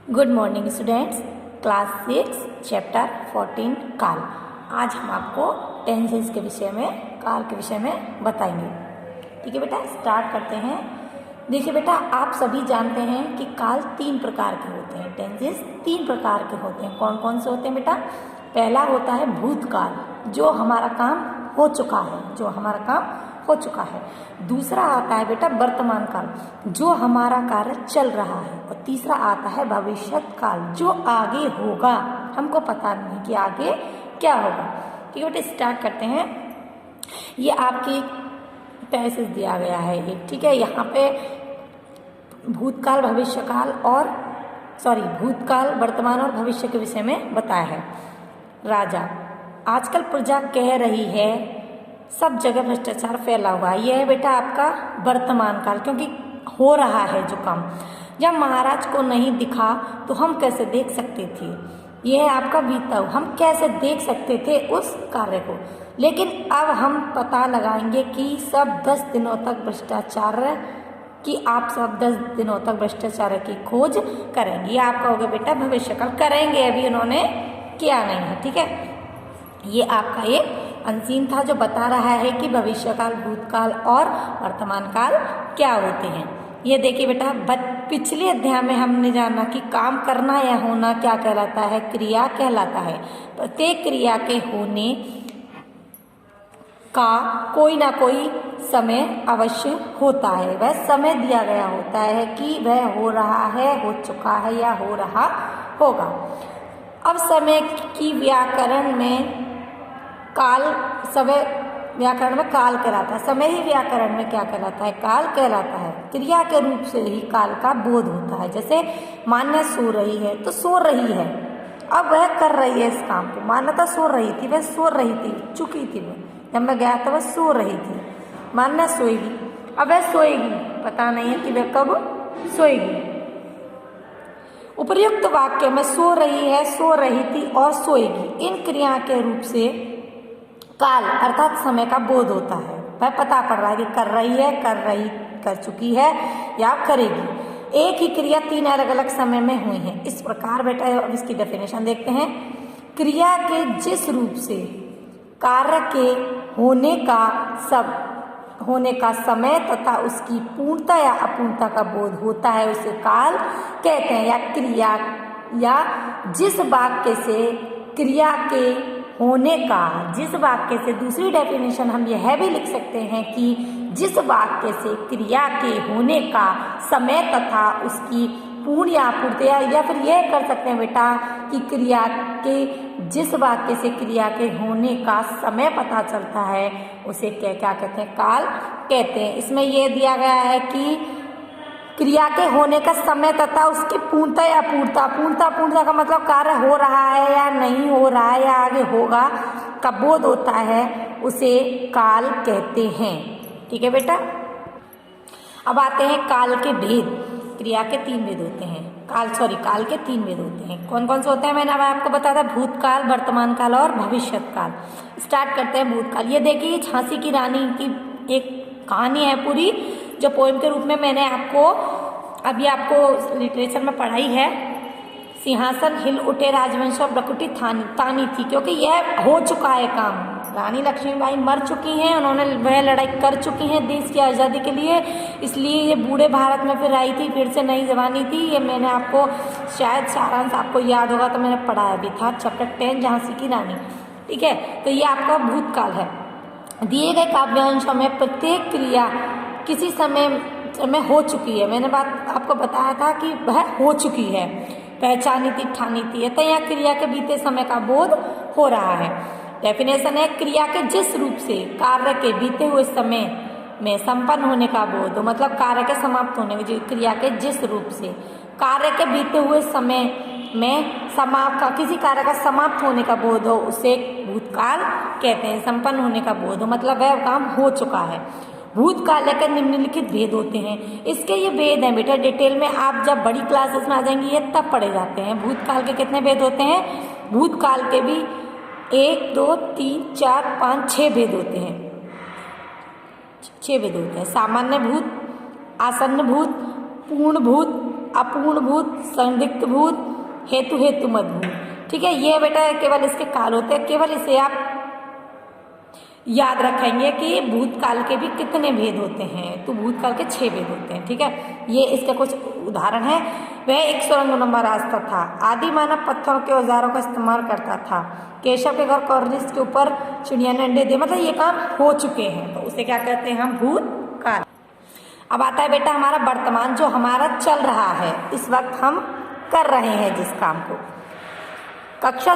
Good morning students. Class 6 chapter 14 काल। आज हम आपको टेंसेस के विषय में, काल के विषय में बताएंगे। ठीक है बेटा, स्टार्ट करते हैं। देखिए बेटा, आप सभी जानते हैं कि काल 3 प्रकार के होते हैं। टेंसेस 3 प्रकार के होते हैं। कौन कौन से होते हैं बेटा? पहला होता है भूतकाल, जो हमारा काम हो चुका है, दूसरा आता है बेटा वर्तमान काल, जो हमारा कार्य चल रहा है, और तीसरा आता है भविष्यत काल, जो आगे होगा, हमको पता नहीं कि आगे क्या होगा। ठीक है बेटा, स्टार्ट करते हैं। ये आपकी पैसेज दिया गया है एक, ठीक है। यहाँ पे भूतकाल, भूतकाल, वर्तमान और भविष्य के विषय में बताया है। राजा, आजकल प्रजा कह रही है सब जगह भ्रष्टाचार फैला हुआ है। यह है बेटा आपका वर्तमान काल, क्योंकि हो रहा है जो काम। जब महाराज को नहीं दिखा तो हम कैसे देख सकते थे? यह है आपका बीता हुआ, हम कैसे देख सकते थे उस कार्य को। लेकिन अब हम पता लगाएंगे कि सब 10 दिनों तक भ्रष्टाचार की खोज करेंगे। ये आपका होगा बेटा भविष्य काल, करेंगे, अभी उन्होंने किया नहीं है। ठीक है, ये आपका एक अनसीन था जो बता रहा है कि भविष्य काल, भूतकाल और वर्तमान काल क्या होते हैं। ये देखिए बेटा, पिछले अध्याय में हमने जाना कि काम करना या होना क्या कहलाता है? क्रिया कहलाता है। प्रत्येक क्रिया के होने का कोई ना कोई समय अवश्य होता है। वह समय दिया गया होता है कि वह हो रहा है, हो चुका है या हो रहा होगा। अब समय की व्याकरण में काल कहलाता है। समय ही व्याकरण में क्या कहलाता है? काल कहलाता है। क्रिया के रूप से ही काल का बोध होता है। जैसे मान्या सो रही है तो सो रही है, अब वह कर रही है इस काम को। मान्यता सो रही थी, वह सो रही थी, चुकी थी वह, जब मैं गया तो वह सो रही थी। मान्या सोएगी, अब वह सोएगी, पता नहीं है कि वह कब सोएगी। उपर्युक्त वाक्य में सो रही है, सो रही थी और सोएगी, इन क्रिया के रूप से काल अर्थात समय का बोध होता है। वह पता पड़ रहा है कि कर रही है, कर चुकी है या करेगी। एक ही क्रिया 3 अलग अलग समय में हुई है। इस प्रकार बेटा, अब इसकी डेफिनेशन देखते हैं। क्रिया के जिस रूप से कार्य के होने का समय तथा उसकी पूर्णता या अपूर्णता का बोध होता है, उसे काल कहते हैं। या क्रिया, या जिस वाक्य से क्रिया के होने का, जिस वाक्य से, दूसरी डेफिनेशन हम यह भी लिख सकते हैं कि जिस वाक्य से क्रिया के होने का समय तथा उसकी पूर्ण या अपूर्णता, या फिर यह कर सकते हैं बेटा कि क्रिया के जिस वाक्य से क्रिया के होने का समय पता चलता है, उसे क्या कहते हैं? काल कहते हैं। इसमें यह दिया गया है कि क्रिया के होने का समय तथा उसकी पूर्णता या अपूर्णता का मतलब कार्य हो रहा है या नहीं हो रहा है या आगे होगा का बोध होता है, उसे काल कहते हैं। ठीक है बेटा, अब आते हैं काल के भेद। क्रिया के 3 भेद होते हैं। काल के 3 भेद होते हैं। कौन कौन से होते हैं? मैंने अब आपको बताया था, भूतकाल, वर्तमान काल और भविष्यत काल। स्टार्ट करते हैं भूतकाल। ये देखिए, झांसी की रानी की एक कहानी है पूरी, जो पोएम के रूप में मैंने अभी आपको लिटरेचर में पढ़ाई है। सिंहासन हिल उठे राजवंश और प्रकृति तानी थी, क्योंकि यह हो चुका है काम। रानी लक्ष्मीबाई मर चुकी हैं, उन्होंने वह लड़ाई कर चुकी हैं देश की आज़ादी के लिए, इसलिए ये बूढ़े भारत में फिर आई थी, फिर से नई जवानी थी। ये मैंने आपको शायद सारांश आपको याद होगा तो मैंने पढ़ाया भी था, चैप्टर 10 झांसी की रानी। ठीक है, तो ये आपका भूतकाल है। दिए गए काव्यांशों में प्रत्येक क्रिया किसी समय में हो चुकी है। मैंने आपको बताया था कि वह हो चुकी है, पहचानी थी, ठानी थी, तो यहाँ क्रिया के बीते समय का बोध हो रहा है। डेफिनेशन है, क्रिया के जिस रूप से कार्य के बीते हुए समय में संपन्न होने का बोध हो, मतलब कार्य के समाप्त होने में, क्रिया के जिस रूप से कार्य के बीते हुए समय में किसी कार्य का समाप्त होने का बोध हो, उसे भूतकाल कहते हैं। संपन्न होने का बोध हो मतलब वह काम हो चुका है। भूतकाल के निम्नलिखित भेद होते हैं। इसके ये भेद हैं बेटा, डिटेल में आप जब बड़ी क्लासेस में आ जाएंगे ये तब पढ़े जाते हैं। भूतकाल के कितने भेद होते हैं? भूतकाल के भी 1 2 3 4 5 6 भेद होते हैं। 6 भेद होते हैं। सामान्य भूत, आसन्न भूत, पूर्ण भूत, अपूर्ण भूत, संदिग्ध भूत, हेतु हेतुमत भूत। ठीक है, ये बेटा केवल इसके काल होते हैं, केवल इसे आप याद रखेंगे कि भूतकाल के भी कितने भेद होते हैं। तो भूतकाल के 6 भेद होते हैं। ठीक है, ये इसके कुछ उदाहरण है। वह एक सुरंग नुमा रास्ता था। आदि मानव पत्थरों के औजारों का इस्तेमाल करता था। केशव के घर कॉर्निस के ऊपर चिड़िया ने अंडे दिए, मतलब ये काम हो चुके हैं, तो उसे क्या कहते हैं हम, भूतकाल। अब आता है बेटा हमारा वर्तमान, जो हमारा चल रहा है, इस वक्त हम कर रहे हैं जिस काम को। कक्षा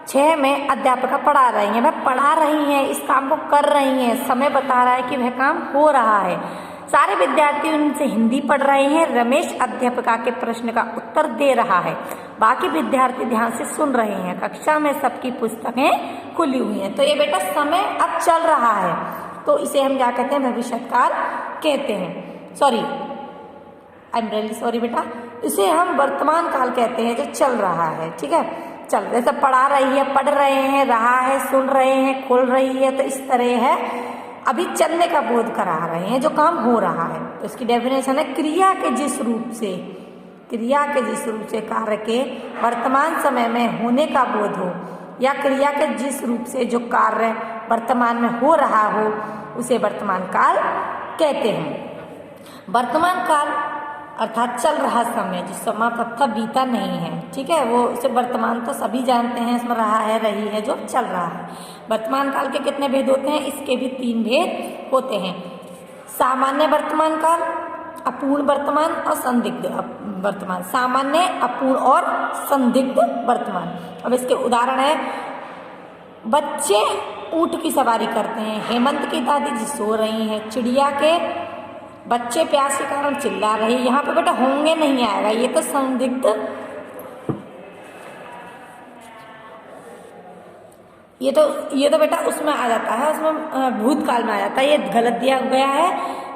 6 में अध्यापिका पढ़ा रही हैं, वह पढ़ा रही हैं, इस काम को कर रही हैं, समय बता रहा है कि वह काम हो रहा है। सारे विद्यार्थी उनसे हिंदी पढ़ रहे हैं। रमेश अध्यापिका के प्रश्न का उत्तर दे रहा है, बाकी विद्यार्थी ध्यान से सुन रहे हैं। कक्षा में सबकी पुस्तकें खुली हुई हैं। तो ये बेटा समय अब चल रहा है, तो इसे हम क्या कहते हैं, भविष्यकाल कहते हैं। Sorry, I am really sorry बेटा, इसे हम वर्तमान काल कहते हैं, जो चल रहा है। ठीक है, चल जैसे पढ़ा रही है, पढ़ रहे हैं, रहा है, सुन रहे हैं, खोल रही है, तो इस तरह है अभी चलने का बोध करा रहे हैं, जो काम हो रहा है। तो इसकी डेफिनेशन है क्रिया के जिस रूप से कार्य के वर्तमान समय में होने का बोध हो, या क्रिया के जिस रूप से जो कार्य वर्तमान में हो रहा हो, उसे वर्तमान काल कहते हैं। वर्तमान काल अर्थात चल रहा समय, जिस समाप्त अथवा बीता नहीं है। ठीक है, वो उसे वर्तमान तो सभी जानते हैं, इसमें रहा है, रही है, जो चल रहा है। वर्तमान काल के कितने भेद होते हैं, इसके भी 3 भेद होते हैं। सामान्य वर्तमान काल, अपूर्ण वर्तमान और संदिग्ध वर्तमान। सामान्य, अपूर्ण और संदिग्ध वर्तमान। अब इसके उदाहरण है, बच्चे ऊंट की सवारी करते हैं। हेमंत की दादी जी सो रही हैं। चिड़िया के बच्चे प्यास के कारण चिल्ला रहे। यहाँ पे बेटा होंगे नहीं आएगा, ये तो संदिग्ध, ये तो बेटा उसमें आ जाता है, उसमें भूतकाल में आ जाता है। ये गलत दिया गया है,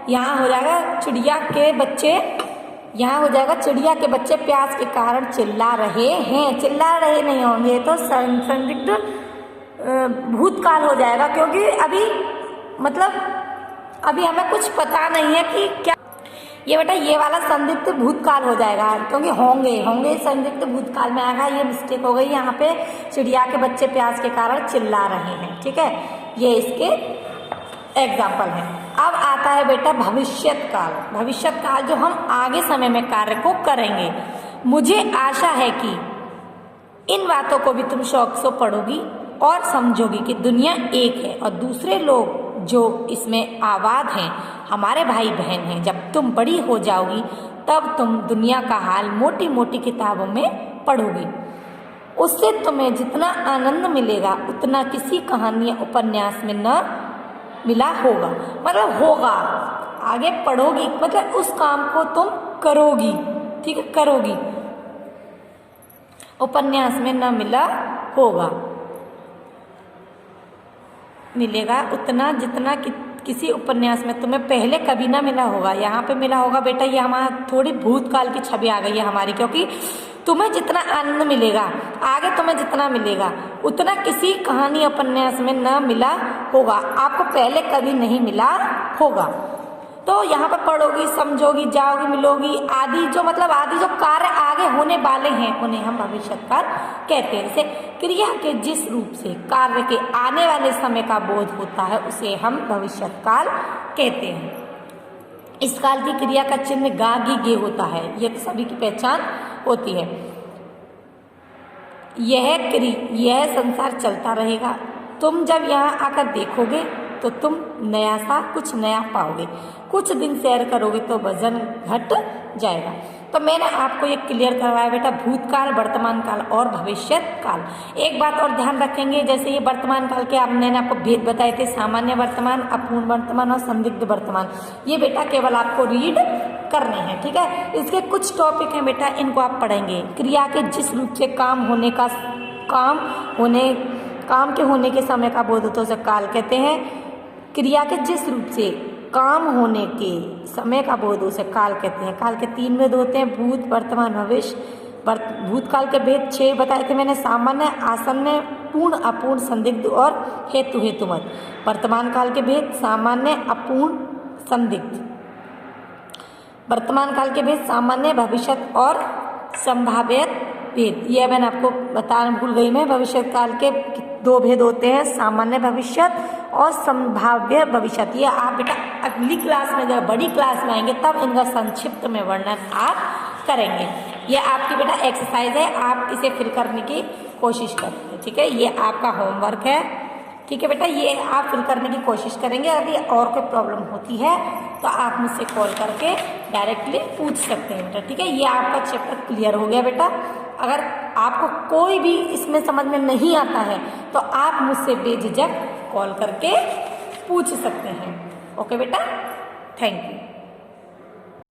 यहाँ हो जाएगा चिड़िया के बच्चे, यहाँ हो जाएगा चिड़िया के बच्चे प्यास के कारण चिल्ला रहे हैं। चिल्ला रहे नहीं होंगे, तो संदिग्ध भूतकाल हो जाएगा, क्योंकि अभी मतलब अभी हमें कुछ पता नहीं है कि क्या। ये बेटा ये वाला संदिग्ध भूतकाल हो जाएगा, क्योंकि होंगे संदिग्ध भूतकाल में आएगा। ये मिस्टेक हो गई, यहाँ पे चिड़िया के बच्चे प्यास के कारण चिल्ला रहे हैं। ठीक है, ये इसके एग्जाम्पल हैं। अब आता है बेटा भविष्यत काल, जो हम आगे समय में कार्य को करेंगे। मुझे आशा है कि इन बातों को भी तुम शौक से पढ़ोगी और समझोगी कि दुनिया एक है और दूसरे लोग जो इसमें आबाद हैं हमारे भाई बहन हैं। जब तुम बड़ी हो जाओगी तब तुम दुनिया का हाल मोटी मोटी किताबों में पढ़ोगी। उससे तुम्हें जितना आनंद मिलेगा उतना किसी कहानी या उपन्यास में न मिला होगा। मतलब होगा, आगे पढ़ोगी, मतलब उस काम को तुम करोगी। ठीक है, करोगी, उपन्यास में न मिला होगा, मिलेगा उतना जितना किसी उपन्यास में तुम्हें पहले कभी ना मिला होगा। यहाँ पे मिला होगा बेटा, ये हमारा थोड़ी भूतकाल की छवि आ गई है हमारी, क्योंकि तुम्हें जितना आनंद मिलेगा, आगे तुम्हें जितना मिलेगा उतना किसी कहानी उपन्यास में न मिला होगा, आपको पहले कभी नहीं मिला होगा। तो यहाँ पर पढ़ोगी, समझोगी, जाओगी, मिलोगी, आदि जो मतलब आदि जो कार्य आगे होने वाले हैं उन्हें हम भविष्यकाल कहते हैं। जैसे क्रिया के जिस रूप से कार्य के आने वाले समय का बोध होता है उसे हम भविष्यकाल कहते हैं। इस काल की क्रिया का चिन्ह गा गी गे होता है, ये तो सभी की पहचान होती है। यह संसार चलता रहेगा। तुम जब यहाँ आकर देखोगे तो तुम नया सा कुछ नया पाओगे। कुछ दिन सैर करोगे तो वजन घट जाएगा। तो मैंने आपको ये क्लियर करवाया बेटा, भूतकाल, वर्तमान काल और भविष्य काल। एक बात और ध्यान रखेंगे, जैसे ये वर्तमान काल के मैंने आपको भेद बताए थे, सामान्य वर्तमान, अपूर्ण वर्तमान और संदिग्ध वर्तमान। ये बेटा केवल आपको रीड करने हैं। ठीक है, इसके कुछ टॉपिक हैं बेटा, इनको आप पढ़ेंगे। क्रिया के जिस रूप से काम के होने के समय का बोध होता है उसे काल कहते हैं। क्रिया के जिस रूप से काम होने के समय का बोध उसे काल कहते हैं। काल के 3 भेद होते हैं, भूत, वर्तमान, भविष्य। भूतकाल के भेद 6 बताए थे मैंने, सामान्य, आसन्न, पूर्ण, अपूर्ण, संदिग्ध और हेतु हेतुमत। वर्तमान काल के भेद सामान्य, अपूर्ण, संदिग्ध। वर्तमान काल के भेद सामान्य, भविष्यत और संभाव्य भेद। ये मैंने आपको बताना भूल गई मैं। भविष्य काल के 2 भेद होते हैं, सामान्य भविष्यत और संभाव्य भविष्यत। ये आप बेटा अगली क्लास में, जब बड़ी क्लास में आएंगे तब इनका संक्षिप्त में वर्णन आप करेंगे। ये आपकी बेटा एक्सरसाइज है, आप इसे फिल करने की कोशिश करेंगे, ठीक है। ये आपका होमवर्क है, ठीक है बेटा। ये आप फिल करने की कोशिश करेंगे। यदि और कोई प्रॉब्लम होती है तो आप मुझसे कॉल करके डायरेक्टली पूछ सकते हैं बेटा, ठीक है। ये आपका चैप्टर क्लियर हो गया बेटा। अगर आपको कोई भी इसमें समझ में नहीं आता है तो आप मुझसे बेझिझक कॉल करके पूछ सकते हैं। ओके बेटा, थैंक यू।